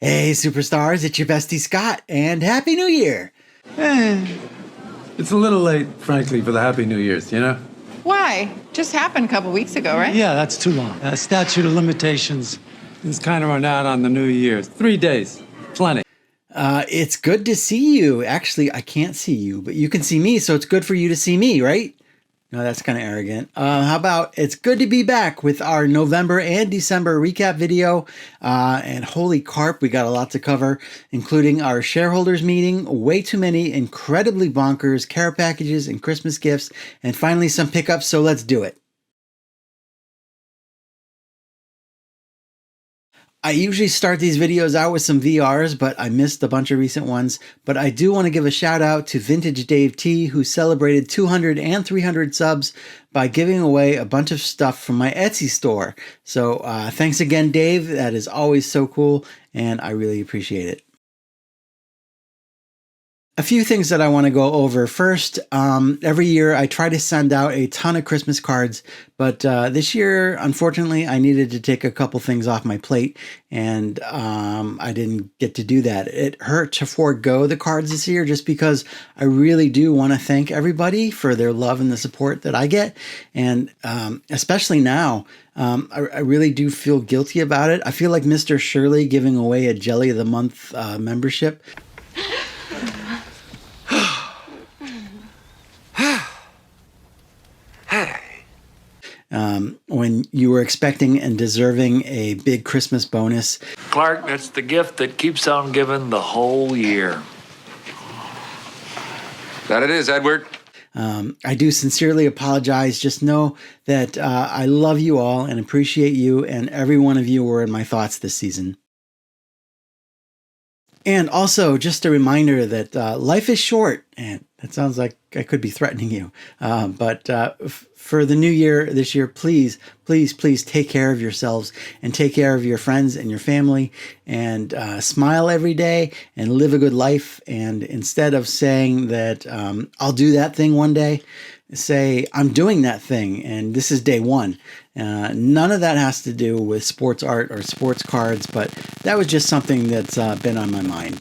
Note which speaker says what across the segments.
Speaker 1: Hey, superstars, it's your bestie Scott, and Happy New Year!
Speaker 2: It's a little late, frankly, for the Happy New Year's, you know?
Speaker 3: Why? Just happened a couple weeks ago, right?
Speaker 2: Yeah, that's too long. Statute of limitations is kind of run out on the New Year's. 3 days. Plenty.
Speaker 1: It's good to see you. Actually, I can't see you, but you can see me, so it's good for you to see me, right? No, that's kind of arrogant. How about it's good to be back with our November and December recap video. And holy carp, we got a lot to cover, including our shareholders meeting, way too many incredibly bonkers care packages and Christmas gifts, and finally some pickups, so let's do it. I usually start these videos out with some VRs, but I missed a bunch of recent ones. But I do want to give a shout out to Vintage Dave T, who celebrated 200 and 300 subs by giving away a bunch of stuff from my Etsy store. So thanks again, Dave. That is always so cool, and I really appreciate it. A few things that I want to go over. First, every year I try to send out a ton of Christmas cards, but this year, unfortunately, I needed to take a couple things off my plate, and I didn't get to do that. It hurt to forego the cards this year just because I really do want to thank everybody for their love and the support that I get, and especially now, I really do feel guilty about it. I feel like Mr. Shirley giving away a Jelly of the Month membership. When you were expecting and deserving a big Christmas bonus.
Speaker 4: Clark, that's the gift that keeps on giving the whole year.
Speaker 5: That it is, Edward.
Speaker 1: I do sincerely apologize. Just know that I love you all and appreciate you, and every one of you were in my thoughts this season. And also, just a reminder that life is short, and that sounds like I could be threatening you. But for the new year, this year, please, please, please take care of yourselves and take care of your friends and your family, and smile every day and live a good life. And instead of saying that I'll do that thing one day, say I'm doing that thing and this is day one. None of that has to do with sports art or sports cards, but that was just something that's been on my mind.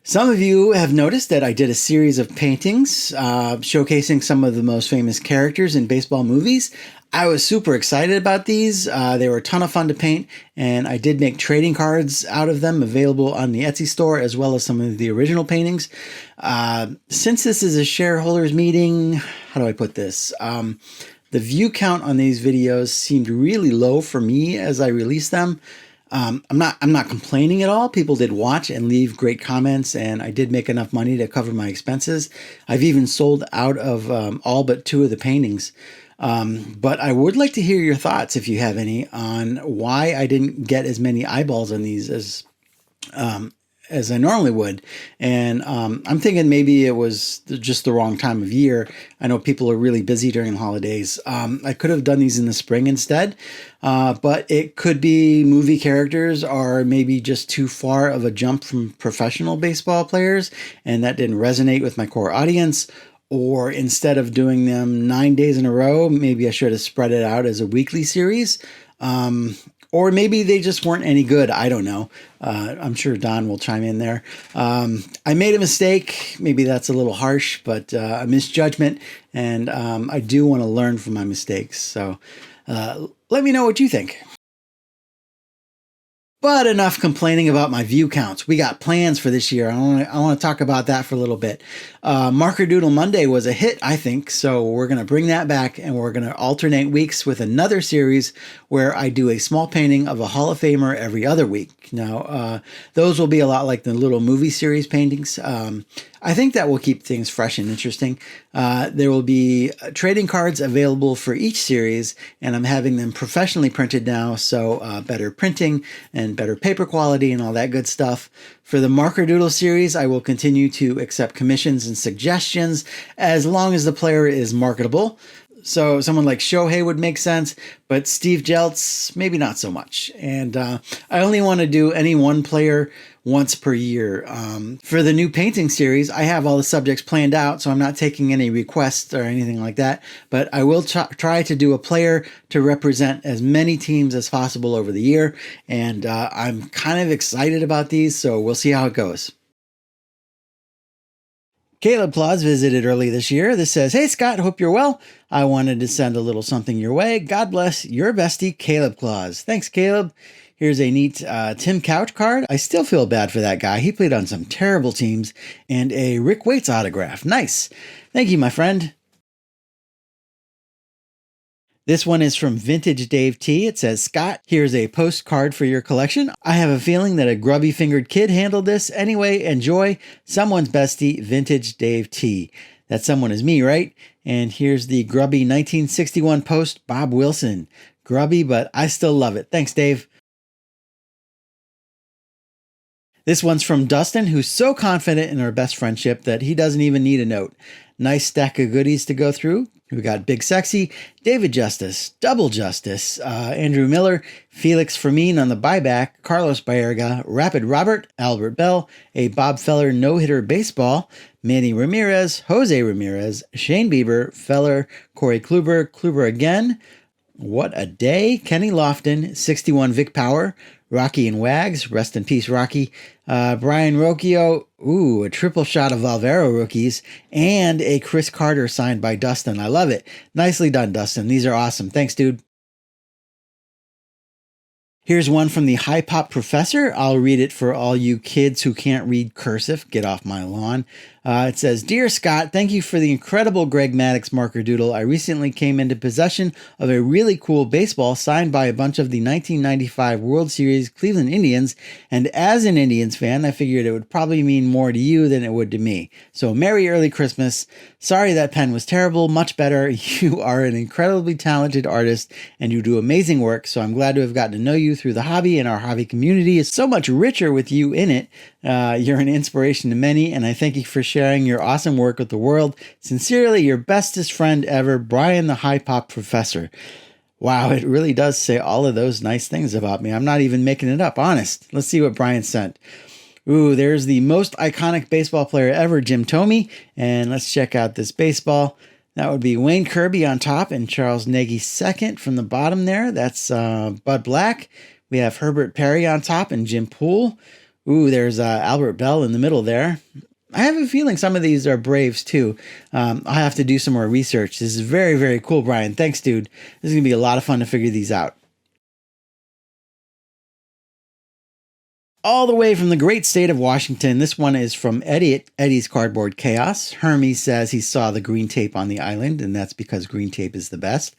Speaker 1: Some of you have noticed that I did a series of paintings showcasing some of the most famous characters in baseball movies. I was super excited about these. They were a ton of fun to paint, and I did make trading cards out of them available on the Etsy store, as well as some of the original paintings. Since this is a shareholders meeting, how do I put this? The view count on these videos seemed really low for me as I released them. I'm not complaining at all. People did watch and leave great comments, and I did make enough money to cover my expenses. I've even sold out of all but 2 of the paintings. But I would like to hear your thoughts, if you have any, on why I didn't get as many eyeballs on these as I normally would. And I'm thinking maybe it was just the wrong time of year. I know people are really busy during the holidays. I could have done these in the spring instead, but it could be movie characters are maybe just too far of a jump from professional baseball players, and that didn't resonate with my core audience. Or instead of doing them 9 days in a row, maybe I should have spread it out as a weekly series. Or maybe they just weren't any good. I don't know. I'm sure Don will chime in there. I made a mistake. Maybe that's a little harsh, but a misjudgment. And I do want to learn from my mistakes. So let me know what you think. But enough complaining about my view counts. We got plans for this year. I want to talk about that for a little bit. Marker Doodle Monday was a hit, I think, so we're going to bring that back, and we're going to alternate weeks with another series where I do a small painting of a Hall of Famer every other week. Now, those will be a lot like the little movie series paintings. I think that will keep things fresh and interesting. There will be trading cards available for each series, and I'm having them professionally printed now, so better printing and better paper quality and all that good stuff. For the Marker Doodle series, I will continue to accept commissions and suggestions as long as the player is marketable. So someone like Shohei would make sense, but Steve Jeltz, maybe not so much. And I only want to do any one player once per year. For the new painting series, I have all the subjects planned out, so I'm not taking any requests or anything like that. But I will try to do a player to represent as many teams as possible over the year. And I'm kind of excited about these, so we'll see how it goes. Caleb Claus visited early this year. This says, "Hey Scott, hope you're well. I wanted to send a little something your way. God bless your bestie, Caleb Claus." Thanks, Caleb. Here's a neat Tim Couch card. I still feel bad for that guy. He played on some terrible teams. And a Rick Waits autograph. Nice. Thank you, my friend. This one is from Vintage Dave T. It says, "Scott, here's a postcard for your collection. I have a feeling that a grubby-fingered kid handled this. Anyway, enjoy. Someone's bestie, Vintage Dave T." That someone is me, right? And here's the grubby 1961 post, Bob Wilson. Grubby, but I still love it. Thanks, Dave. This one's from Dustin, who's so confident in our best friendship that he doesn't even need a note. Nice stack of goodies to go through. We got Big Sexy, David Justice, Double Justice, Andrew Miller, Felix Fermin on the buyback, Carlos Baerga, Rapid Robert, Albert Bell, a Bob Feller no-hitter baseball, Manny Ramirez, Jose Ramirez, Shane Bieber, Feller, Corey Kluber, Kluber again, What a Day, Kenny Lofton, 61 Vic Power, Rocky and Wags, rest in peace, Rocky. Brian Rocchio, a triple shot of Valvero rookies, and a Chris Carter signed by Dustin. I love it. Nicely done, Dustin. These are awesome. Thanks, dude. Here's one from the High Pop Professor. I'll read it for all you kids who can't read cursive. Get off my lawn. It says, "Dear Scott, thank you for the incredible Greg Maddux marker doodle. I recently came into possession of a really cool baseball signed by a bunch of the 1995 World Series Cleveland Indians, and as an Indians fan, I figured it would probably mean more to you than it would to me. So Merry Early Christmas. Sorry that pen was terrible. Much better. You are an incredibly talented artist, and you do amazing work, so I'm glad to have gotten to know you through the hobby, and our hobby community is so much richer with you in it. You're an inspiration to many, and I thank you for sharing your awesome work with the world. Sincerely, your bestest friend ever, Brian the High Pop Professor." Wow, it really does say all of those nice things about me. I'm not even making it up, honest. Let's see what Brian sent. There's the most iconic baseball player ever, Jim Thome, and let's check out this baseball. That would be Wayne Kirby on top and Charles Nagy second from the bottom there. That's Bud Black. We have Herbert Perry on top and Jim Poole. There's Albert Bell in the middle there. I have a feeling some of these are Braves too. I'll have to do some more research. This is very, very cool, Brian. Thanks, dude. This is going to be a lot of fun to figure these out. All the way from the great state of Washington, this one is from Eddie at Eddie's Cardboard Chaos. Hermes says he saw the green tape on the island, and that's because green tape is the best.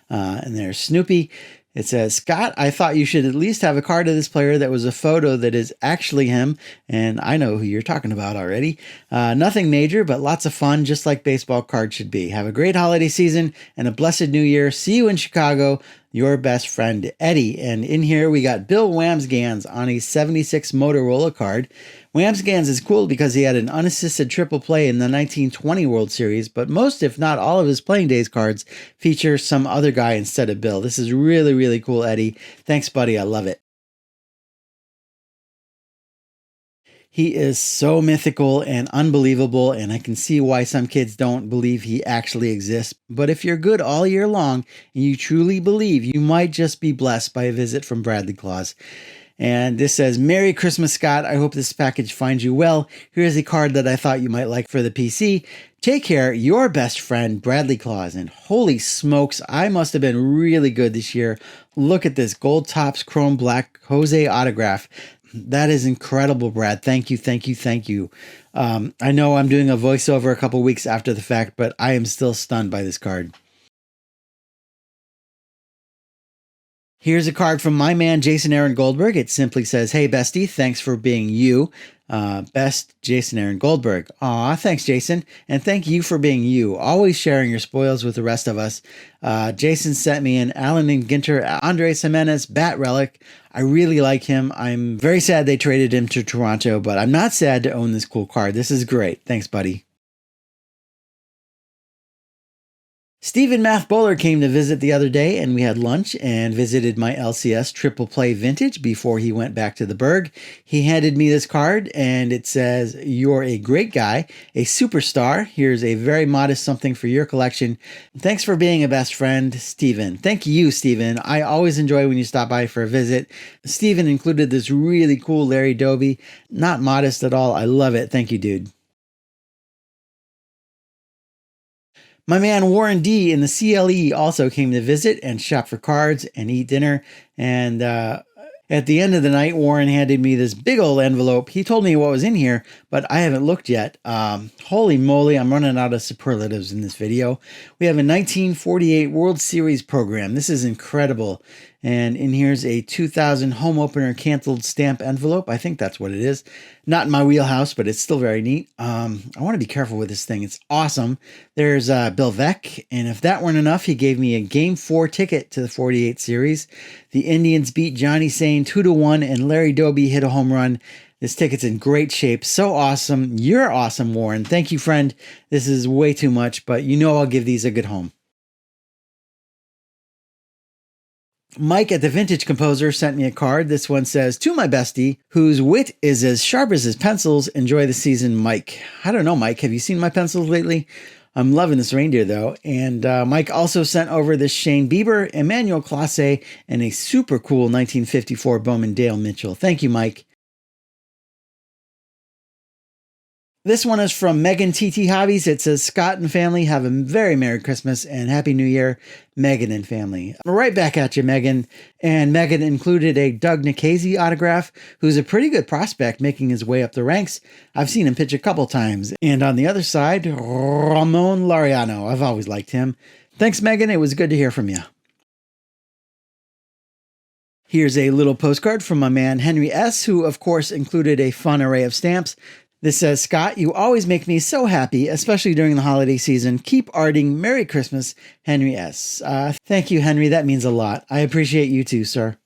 Speaker 1: And there's Snoopy. It says, "Scott, I thought you should at least have a card of this player that was a photo that is actually him." And I know who you're talking about already. Nothing major, but lots of fun, just like baseball cards should be. Have a great holiday season and a blessed new year. See you in Chicago. Your best friend, Eddie. And in here, we got Bill Wamsgans on a 76 Motorola card. Wamsgans is cool because he had an unassisted triple play in the 1920 World Series, but most, if not all, of his playing days cards feature some other guy instead of Bill. This is really, really cool, Eddie. Thanks, buddy. I love it. He is so mythical and unbelievable, and I can see why some kids don't believe he actually exists. But if you're good all year long and you truly believe, you might just be blessed by a visit from Bradley Claus. And this says, "Merry Christmas, Scott. I hope this package finds you well. Here's a card that I thought you might like for the PC. Take care, your best friend, Bradley Claus." And holy smokes, I must have been really good this year. Look at this gold tops, chrome black Jose autograph. That is incredible, Brad. Thank you, thank you, thank you. I know I'm doing a voiceover a couple weeks after the fact, but I am still stunned by this card. Here's a card from my man, Jason Aaron Goldberg. It simply says, "Hey, bestie, thanks for being you. Best, Jason Aaron Goldberg." Aw, thanks, Jason. And thank you for being you, always sharing your spoils with the rest of us. Jason sent me an Allen and Ginter Andres Jimenez bat relic. I really like him. I'm very sad they traded him to Toronto, but I'm not sad to own this cool card. This is great. Thanks, buddy. Stephen Math Bowler came to visit the other day, and we had lunch and visited my LCS Triple Play Vintage before he went back to the Berg. He handed me this card, and it says, "You're a great guy, a superstar. Here's a very modest something for your collection. Thanks for being a best friend, Stephen." Thank you, Stephen. I always enjoy when you stop by for a visit. Stephen included this really cool Larry Doby. Not modest at all. I love it. Thank you, dude. My man Warren D in the CLE also came to visit and shop for cards and eat dinner. And at the end of the night, Warren handed me this big old envelope. He told me what was in here, but I haven't looked yet. Holy moly, I'm running out of superlatives in this video. We have a 1948 World Series program. This is incredible. And in here's a 2000 home opener canceled stamp envelope. I think that's what it is. Not in my wheelhouse, but it's still very neat. I want to be careful with this thing. It's awesome. There's Bill Veeck, and if that weren't enough, he gave me a Game 4 ticket to the 48 series. The Indians beat Johnny Sane 2-1, and Larry Doby hit a home run. This ticket's in great shape. So awesome. You're awesome, Warren. Thank you, friend. This is way too much, but you know I'll give these a good home. Mike at the Vintage Composer sent me a card. This one says, "To my bestie, whose wit is as sharp as his pencils, enjoy the season, Mike." I don't know, Mike. Have you seen my pencils lately? I'm loving this reindeer, though. And Mike also sent over this Shane Bieber, Emmanuel Classe, and a super cool 1954 Bowman Dale Mitchell. Thank you, Mike. This one is from Megan TT Hobbies. It says, "Scott and family, have a very Merry Christmas and Happy New Year, Megan and family." Right back at you, Megan. And Megan included a Doug Nikhazy autograph, who's a pretty good prospect making his way up the ranks. I've seen him pitch a couple times. And on the other side, Ramon Laureano. I've always liked him. Thanks, Megan. It was good to hear from you. Here's a little postcard from my man Henry S., who of course included a fun array of stamps. This says, "Scott, you always make me so happy, especially during the holiday season. Keep arting. Merry Christmas, Henry S." Thank you, Henry. That means a lot. I appreciate you too, sir.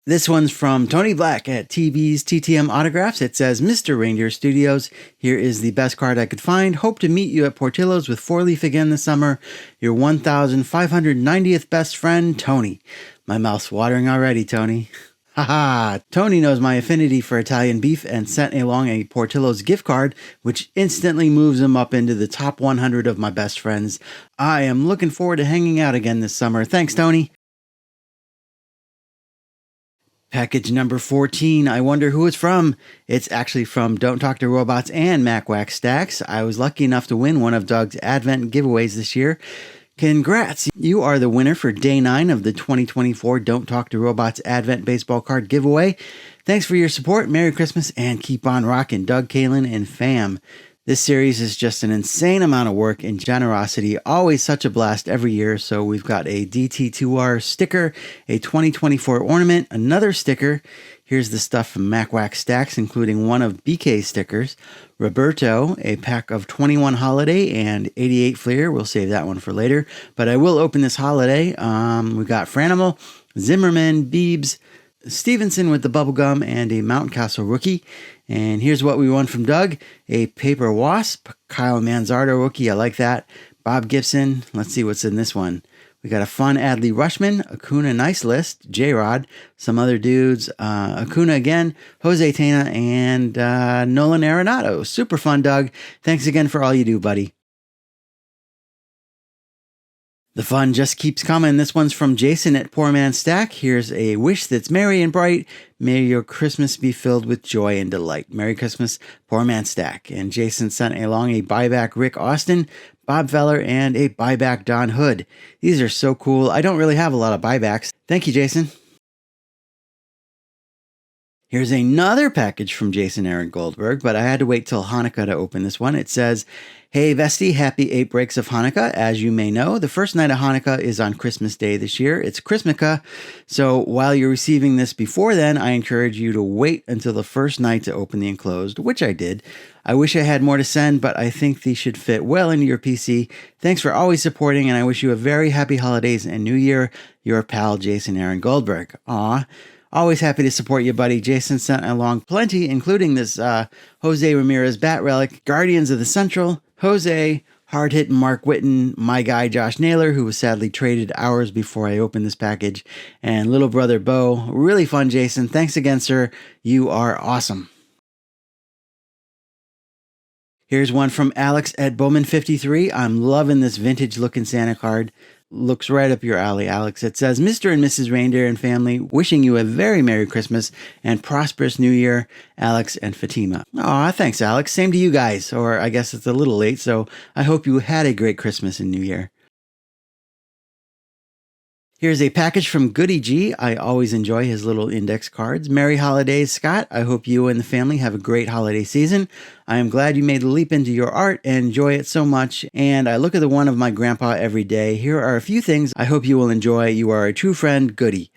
Speaker 1: This one's from Tony Black at TB's TTM Autographs. It says, "Mr. Reindeer Studios, here is the best card I could find. Hope to meet you at Portillo's with 4-leaf again this summer. Your 1590th best friend, Tony." My mouth's watering already, Tony. Haha, Tony knows my affinity for Italian beef and sent along a Portillo's gift card, which instantly moves him up into the top 100 of my best friends. I am looking forward to hanging out again this summer. Thanks, Tony. Package number 14. I wonder who it's from. It's actually from Don't Talk to Robots and MacWack Stacks. I was lucky enough to win one of Doug's Advent giveaways this year. Congrats! You are the winner for Day 9 of the 2024 Don't Talk to Robots Advent Baseball Card Giveaway. Thanks for your support, Merry Christmas, and keep on rocking, Doug, Kalen, and fam. This series is just an insane amount of work and generosity, always such a blast every year. So we've got a DT2R sticker, a 2024 ornament, another sticker. Here's the stuff from MacWack Stacks, including one of BK's stickers. Roberto, a pack of 21 Holiday and 88 Fleer. We'll save that one for later, but I will open this holiday. We got Franimal, Zimmerman, Beebs, Stevenson with the bubblegum, and a Mountain Castle rookie. And here's what we won from Doug. A Paper Wasp, Kyle Manzardo rookie. I like that. Bob Gibson. Let's see what's in this one. We got a fun Adley Rushman, Acuna Nice List, J-Rod, some other dudes, Acuna again, Jose Tena, and Nolan Arenado. Super fun, Doug. Thanks again for all you do, buddy. The fun just keeps coming. This one's from Jason at Poor Man Stack. Here's a wish that's merry and bright. May your Christmas be filled with joy and delight. Merry Christmas, Poor Man Stack. And Jason sent along a buyback Rick Austin, Bob Feller, and a buyback Don Hood. These are so cool. I don't really have a lot of buybacks. Thank you, Jason. Here's another package from Jason Aaron Goldberg, but I had to wait till Hanukkah to open this one. It says, "Hey Vesti, happy 8 breaks of Hanukkah. As you may know, the first night of Hanukkah is on Christmas Day this year. It's Christmaka. So while you're receiving this before then, I encourage you to wait until the first night to open the enclosed," which I did. I wish I had more to send, but I think these should fit well into your PC. Thanks for always supporting, and I wish you a very happy holidays and New Year. Your pal, Jason Aaron Goldberg. Aw. Always happy to support you, buddy. Jason sent along plenty, including this Jose Ramirez Bat Relic, Guardians of the Central, Jose, hard-hitting Mark Whitten, my guy Josh Naylor, who was sadly traded hours before I opened this package, and little brother Bo. Really fun, Jason. Thanks again, sir. You are awesome. Here's one from Alex at Bowman53. I'm loving this vintage looking Santa card. Looks right up your alley, Alex. It says, Mr. and Mrs. Reindeer and family, wishing you a very Merry Christmas and prosperous New Year, Alex and Fatima. Aw, thanks, Alex. Same to you guys. Or I guess it's a little late, so I hope you had a great Christmas and New Year. Here's a package from Goody G. I always enjoy his little index cards. Merry holidays, Scott. I hope you and the family have a great holiday season. I am glad you made the leap into your art and enjoy it so much. And I look at the one of my grandpa every day. Here are a few things I hope you will enjoy. You are a true friend, Goody.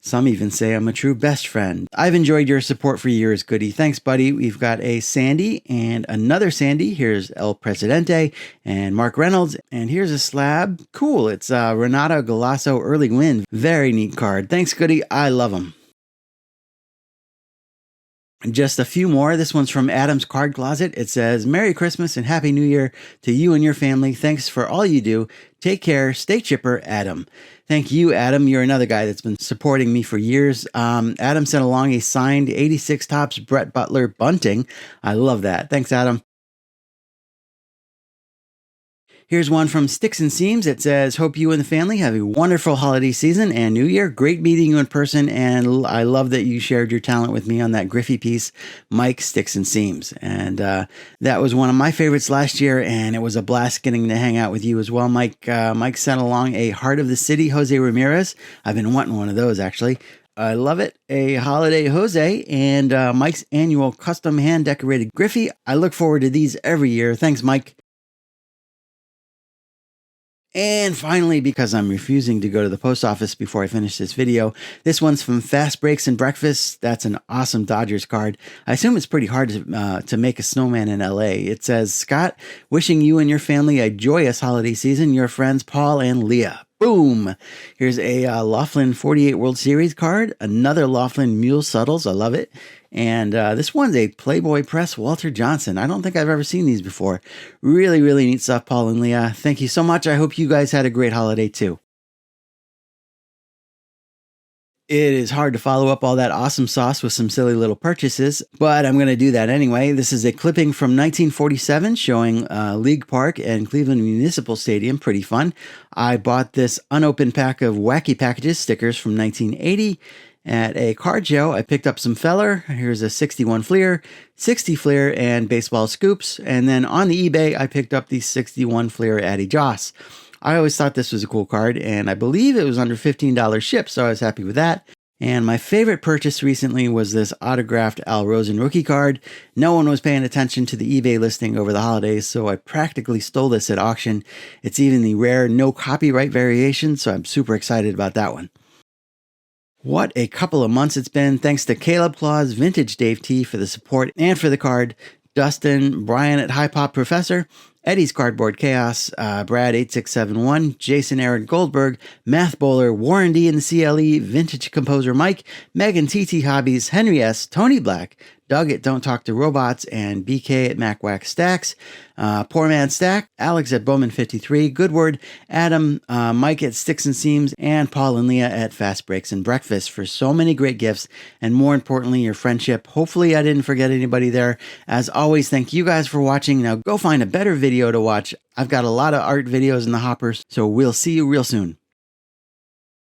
Speaker 1: Some even say I'm a true best friend. I've enjoyed your support for years, Goody. Thanks, buddy. We've got a Sandy and another Sandy. Here's El Presidente and Mark Reynolds. And here's a slab. Cool. It's Renato Galasso Early Win. Very neat card. Thanks, Goody. I love them. Just a few more. This one's from Adam's Card Closet. It says, Merry Christmas and Happy New Year to you and your family. Thanks for all you do. Take care. Stay chipper, Adam. Thank you, Adam. You're another guy that's been supporting me for years. Adam sent along a signed 86 Topps Brett Butler bunting. I love that. Thanks, Adam. Here's one from Sticks and Seams. It says, hope you and the family have a wonderful holiday season and New Year. Great meeting you in person, and I love that you shared your talent with me on that Griffey piece, Mike Sticks and Seams. And that was one of my favorites last year, and it was a blast getting to hang out with you as well, Mike. Mike sent along a Heart of the City, Jose Ramirez. I've been wanting one of those, actually. I love it. A holiday Jose and Mike's annual custom hand-decorated Griffey. I look forward to these every year. Thanks, Mike. And finally, because I'm refusing to go to the post office before I finish this video, this one's from Fast Breaks and Breakfast. That's an awesome Dodgers card. I assume it's pretty hard to make a snowman in LA. It says, Scott, wishing you and your family a joyous holiday season. Your friends Paul and Leah. Boom! Here's a Laughlin 48 World Series card. Another Laughlin Mule Suttles. I love it. And this one's a Playboy Press Walter Johnson. I don't think I've ever seen these before. Really, really neat stuff, Paul and Leah. Thank you so much. I hope you guys had a great holiday too. It is hard to follow up all that awesome sauce with some silly little purchases, but I'm going to do that anyway. This is a clipping from 1947 showing League Park and Cleveland Municipal Stadium. Pretty fun. I bought this unopened pack of Wacky Packages stickers from 1980 at a card show. I picked up some Feller. Here's a 61 Fleer, 60 Fleer, and baseball scoops. And then on the eBay, I picked up the 61 Fleer Addy Joss. I always thought this was a cool card, and I believe it was under $15 shipped, so I was happy with that. And my favorite purchase recently was this autographed Al Rosen rookie card. No one was paying attention to the eBay listing over the holidays, so I practically stole this at auction. It's even the rare no copyright variation, so I'm super excited about that one. What a couple of months it's been. Thanks to Caleb Claus, Vintage Dave T for the support and for the card, Dustin, Brian at High Pop Professor, Eddie's Cardboard Chaos, Brad8671, Jason Aaron Goldberg, Math Bowler, Warren D in the CLE, Vintage Composer Mike, Megan TT Hobbies, Henry S, Tony Black, Doug at Don't Talk to Robots, and BK at MacWack Stacks, Poor Man Stack, Alex at Bowman53, Goodward, Adam, Mike at Sticks and Seams, and Paul and Leah at Fast Breaks and Breakfast for so many great gifts, and more importantly, your friendship. Hopefully I didn't forget anybody there. As always, thank you guys for watching. Now go find a better video to watch. I've got a lot of art videos in the hoppers, so we'll see you real soon.